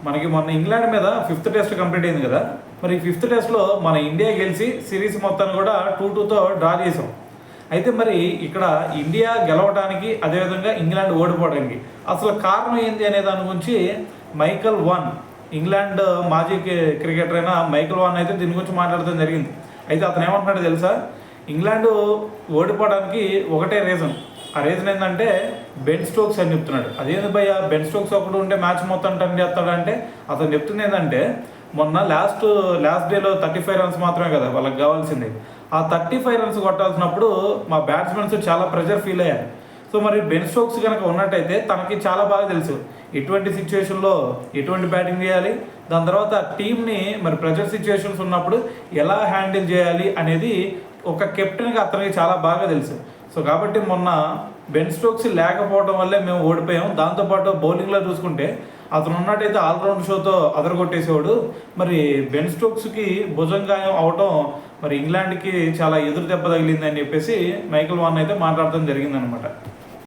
మనకి మొన్న ఇంగ్లాండ్ మీద 5th టెస్ట్ కంప్లీట్ అయింది కదా. మరి 5th టెస్ట్లో మన ఇండియా గెలిచి సిరీస్ మొత్తాన్ని కూడా 2-2తో డ్రా చేసాం. అయితే మరి ఇక్కడ ఇండియా గెలవడానికి అదేవిధంగా ఇంగ్లాండ్ ఓడిపోవడానికి అసలు కారణం ఏంది అనే దాని గురించి మైకల్ వాన్, ఇంగ్లాండ్ మాజీ క్రికెటర్ అయిన మైకల్ వాన్ అయితే దీని గురించి మాట్లాడడం జరిగింది. అయితే అతను ఏమంటున్నాడో తెలుసా, ఇంగ్లాండ్ ఓడిపోవడానికి ఒకటే రీజన్. ఆ రీజన్ ఏంటంటే బెన్ స్టోక్స్ అని చెప్తున్నాడు. అదేంది భయ్య, బెన్ స్టోక్స్ ఒకటి ఉంటే మ్యాచ్ మొత్తం టర్న్ చేస్తాడంటే అతను చెప్తుంది ఏంటంటే మొన్న లాస్ట్ డేలో 35 రన్స్ మాత్రమే కదా వాళ్ళకి కావాల్సింది. ఆ 35 రన్స్ కొట్టాల్సినప్పుడు మా బ్యాట్స్మెన్స్ చాలా ప్రెషర్ ఫీల్ అయ్యారు. సో మరి బెన్ స్టోక్స్ కనుక ఉన్నట్టయితే తనకి చాలా బాగా తెలుసు ఎటువంటి సిచ్యువేషన్లో ఎటువంటి బ్యాటింగ్ చేయాలి, దాని తర్వాత టీంని మరి ప్రెషర్ సిచ్యువేషన్స్ ఉన్నప్పుడు ఎలా హ్యాండిల్ చేయాలి అనేది ఒక కెప్టెన్గా అతనికి చాలా బాగా తెలుసు. సో కాబట్టి మొన్న బెన్ స్టోక్స్ లేకపోవడం వల్లే మేము ఓడిపోయాం. దాంతోపాటు బౌలింగ్లో చూసుకుంటే అతను ఉన్నట్టయితే ఆల్రౌండ్ షోతో అదరగొట్టేసేవాడు. మరి బెన్ స్టోక్స్కి భుజం గాయం అవటం మరి ఇంగ్లాండ్కి చాలా ఎదురు దెబ్బ తగిలిందని చెప్పేసి మైకల్ వాన్ అయితే మాట్లాడటం జరిగిందనమాట.